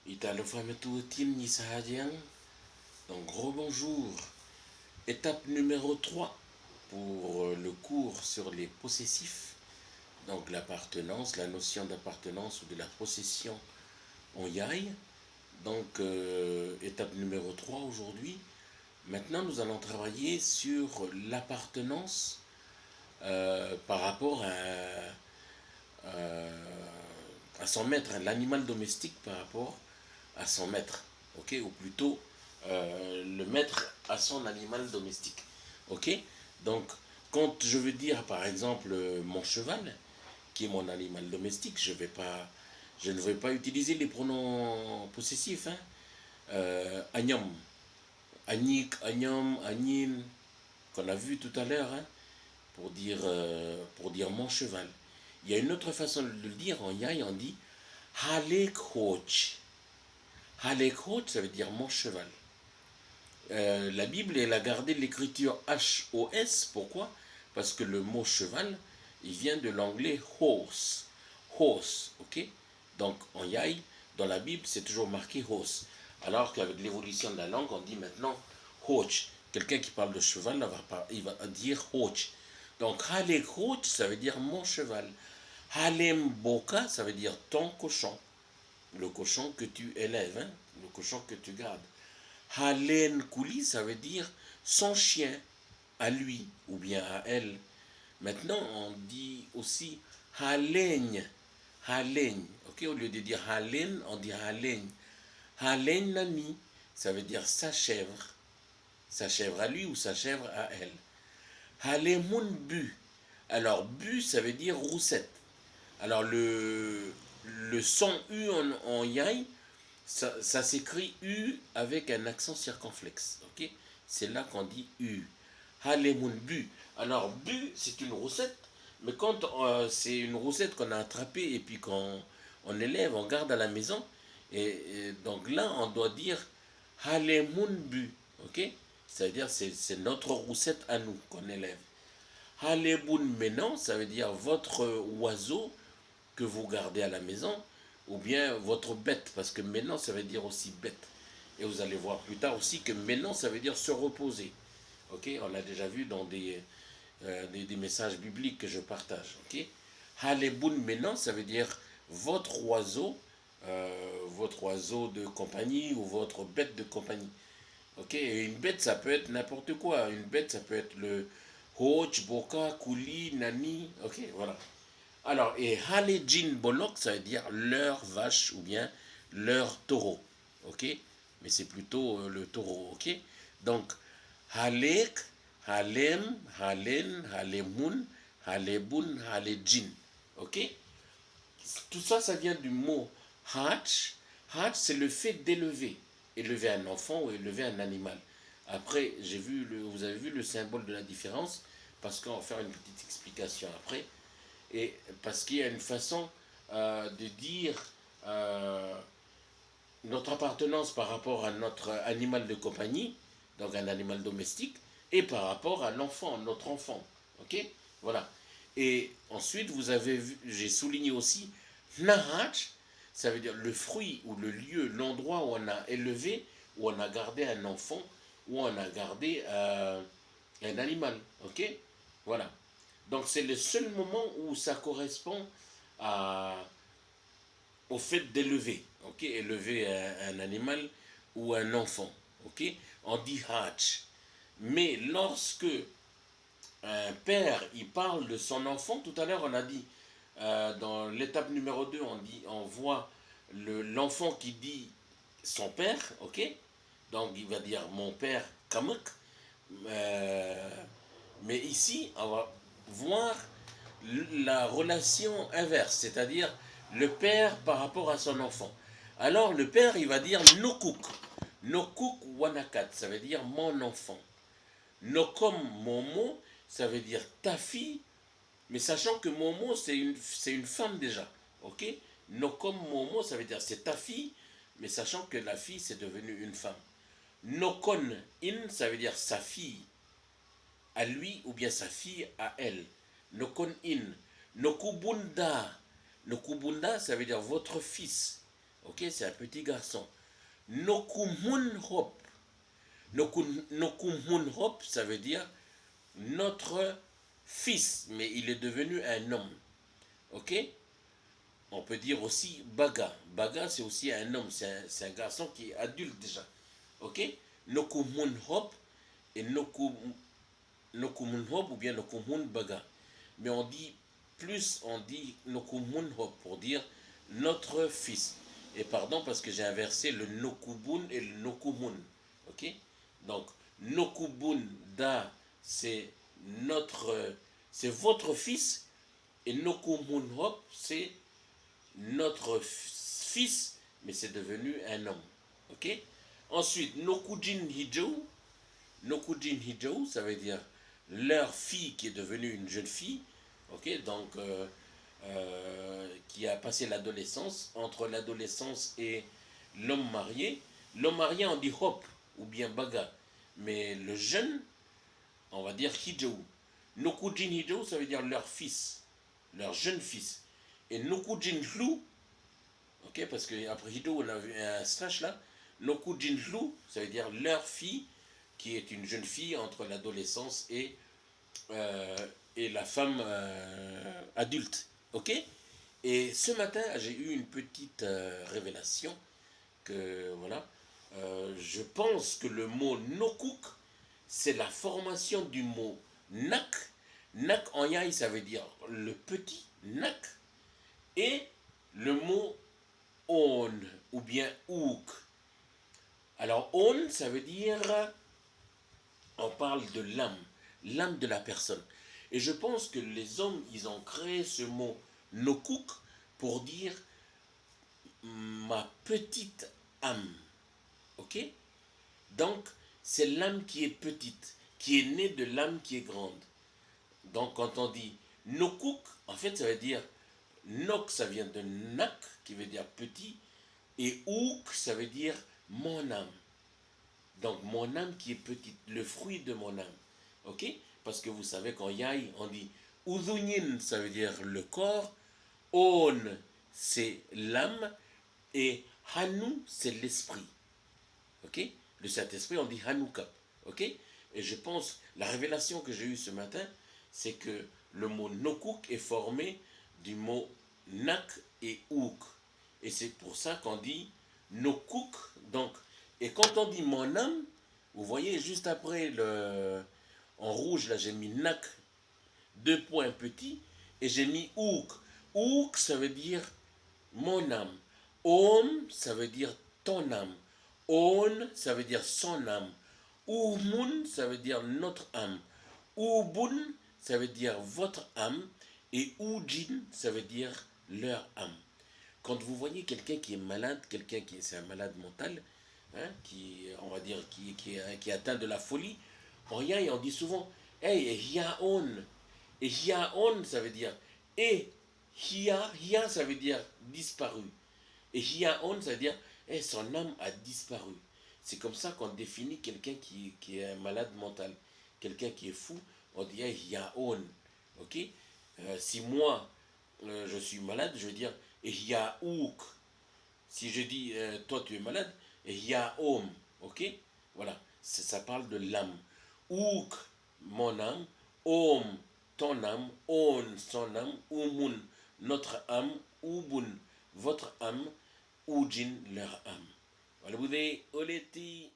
Italo Fametoutin Nisahadian. Donc, rebonjour. Étape numéro 3 pour le cours sur les possessifs. Donc, l'appartenance, la notion d'appartenance ou de la possession en Yai. Donc, étape numéro 3 aujourd'hui. Maintenant, nous allons travailler sur l'appartenance par rapport à son maître, l'animal domestique par rapport à son maître, ok, ou plutôt le maître à son animal domestique, ok. Donc, quand je veux dire par exemple mon cheval, qui est mon animal domestique, je ne vais pas utiliser les pronoms possessifs, hein. Agnam, Agnik, Agnam, Agnin, qu'on a vu tout à l'heure, hein, pour dire mon cheval. Il y a une autre façon de le dire en Yai, on dit Halek Hoch. Halek Hoch, ça veut dire mon cheval. La Bible, elle a gardé l'écriture H-O-S. Pourquoi? Parce que le mot cheval, il vient de l'anglais horse. Horse, ok? Donc en Yai, dans la Bible, c'est toujours marqué horse. Alors qu'avec l'évolution de la langue, on dit maintenant Hoch. Quelqu'un qui parle de cheval, il va dire Hoch. Donc Halek Hoch, ça veut dire mon cheval. Halem Boka, ça veut dire ton cochon. Le cochon que tu élèves, hein, le cochon que tu gardes. Halen Kouli, ça veut dire son chien, à lui ou bien à elle. Maintenant, on dit aussi Halen, Halen. Ok, au lieu de dire Halen, on dit Halen. Halen Nani, ça veut dire sa chèvre à lui ou sa chèvre à elle. Halemun Bu. Alors, Bu, ça veut dire roussette. Alors, le son U en Yai, ça s'écrit U avec un accent circonflexe. Ok, c'est là qu'on dit U. Halemun Bu. Alors, Bu, c'est une roussette, mais quand c'est une roussette qu'on a attrapée et puis qu'on on élève, on garde à la maison, et donc là, on doit dire Halemun Bu. Ok, c'est-à-dire c'est notre roussette à nous qu'on élève. Halebun Menon, ça veut dire votre oiseau que vous gardez à la maison, ou bien votre bête, parce que maintenant ça veut dire aussi bête. Et vous allez voir plus tard aussi que maintenant ça veut dire se reposer. Ok, on l'a déjà vu dans des messages bibliques que je partage. Ok, Halebun maintenant ça veut dire votre oiseau de compagnie ou votre bête de compagnie. Ok, et une bête ça peut être n'importe quoi. Une bête ça peut être le Hoch, Boka, Kouli, Nani. Ok, voilà. Alors, et Halejin Bolok, ça veut dire leur vache ou bien leur taureau. Ok? Mais c'est plutôt le taureau. Ok? Donc, Halek, Halem, Halen, Halemun, Halebun, Halejin. Ok? Tout ça, ça vient du mot Hach. Hach, c'est le fait d'élever. Élever un enfant ou élever un animal. Après, vous avez vu le symbole de la différence, parce qu'on va faire une petite explication après. Et parce qu'il y a une façon de dire notre appartenance par rapport à notre animal de compagnie, donc un animal domestique, et par rapport à l'enfant, notre enfant. Ok? Voilà. Et ensuite, vous avez vu, j'ai souligné aussi, Nahach, ça veut dire le fruit ou le lieu, l'endroit où on a élevé, où on a gardé un enfant, où on a gardé un animal. Ok? Voilà. Donc c'est le seul moment où ça correspond à, au fait d'élever, ok, élever un animal ou un enfant, ok. On dit hatch. Mais lorsque un père il parle de son enfant, tout à l'heure on a dit dans l'étape numéro 2, on voit l'enfant qui dit son père, ok. Donc il va dire mon père Kamek. Mais ici on va voir la relation inverse, c'est-à-dire le père par rapport à son enfant. Alors le père, il va dire Nokuk. Nokuk wanakat, ça veut dire mon enfant. Nokom momo, ça veut dire ta fille, mais sachant que momo, c'est une femme déjà. Ok? Nokom momo, ça veut dire c'est ta fille, mais sachant que la fille, c'est devenu une femme. Nokon in, ça veut dire sa fille à lui ou bien sa fille à elle. Nokon in. Nokubunda. Nokubunda, ça veut dire votre fils. Ok, c'est un petit garçon. Nokumun hop. Nokumun hop, ça veut dire notre fils, mais il est devenu un homme. Ok? On peut dire aussi Baga. Baga, c'est aussi un homme, c'est un garçon qui est adulte déjà. Ok? Nokumun hop et Nokumun hop ou bien Nokumun Baga. Mais on dit Nokumun hop pour dire notre fils. Et pardon parce que j'ai inversé le Nokubun et le Nokumun. Ok? Donc, Nokubun Da, c'est c'est votre fils. Et Nokumun hop, c'est notre fils, mais c'est devenu un homme. Ok? Ensuite, Nokujin Hijou. Nokujin Hijou, ça veut dire leur fille qui est devenue une jeune fille. Ok? Donc, qui a passé l'adolescence. Entre l'adolescence et l'homme marié. L'homme marié, on dit Hop ou bien Baga. Mais le jeune, on va dire Hijou. Nokujin Hijou, ça veut dire leur fils, leur jeune fils. Et Nokujin Lu, ok, parce qu'après Hido, on a vu un slash là. Nokujin Lu, ça veut dire leur fille, qui est une jeune fille entre l'adolescence et la femme adulte. Ok? Et ce matin, j'ai eu une petite révélation que, voilà, je pense que le mot Nokuk, c'est la formation du mot Nak. Nak en yai, ça veut dire le petit, Nak. Et le mot on ou bien ook. Alors on, ça veut dire, on parle de l'âme de la personne. Et je pense que les hommes, ils ont créé ce mot nokuk pour dire ma petite âme. Ok? Donc, c'est l'âme qui est petite, qui est née de l'âme qui est grande. Donc, quand on dit nokuk, en fait, ça veut dire nok, ça vient de nak, qui veut dire petit, et ook, ça veut dire mon âme. Donc, mon âme qui est petite, le fruit de mon âme. Ok? Parce que vous savez qu'en yai, on dit uzunin, ça veut dire le corps, on, c'est l'âme, et hanu, c'est l'esprit. Ok? Le Saint-Esprit, on dit Hanouka. Ok? Et je pense, la révélation que j'ai eue ce matin, c'est que le mot nokuk est formé du mot nak et ook. Et c'est pour ça qu'on dit nokuk. Donc, et quand on dit mon âme, vous voyez juste après en rouge, là j'ai mis nak, 2 points petits, et j'ai mis ook. Ook, ça veut dire mon âme. Om, ça veut dire ton âme. On, ça veut dire son âme. Umun, ça veut dire notre âme. Ubun, ça veut dire votre âme. Et Ujin, ça veut dire leur âme. Quand vous voyez quelqu'un qui est malade, quelqu'un qui est un malade mental, hein, qui, on va dire, qui est atteint de la folie, en rien, et on dit souvent, hey, hiaon. Et hiaon, ça veut dire, et hia, ça veut dire disparu. Et hiaon, ça veut dire, hey, son âme a disparu. C'est comme ça qu'on définit quelqu'un qui est un malade mental. Quelqu'un qui est fou, on dit, hey, hiaon. Ok? Si moi, je suis malade, je veux dire, hiaouk. Si je dis, toi tu es malade, hiaom. Ok? Voilà, ça parle de l'âme. Ouk, mon âme. Om, ton âme. On, son âme. Umun, notre âme. Ubun, votre âme. Ujin, leur âme. Voilà, vous avez Oleti.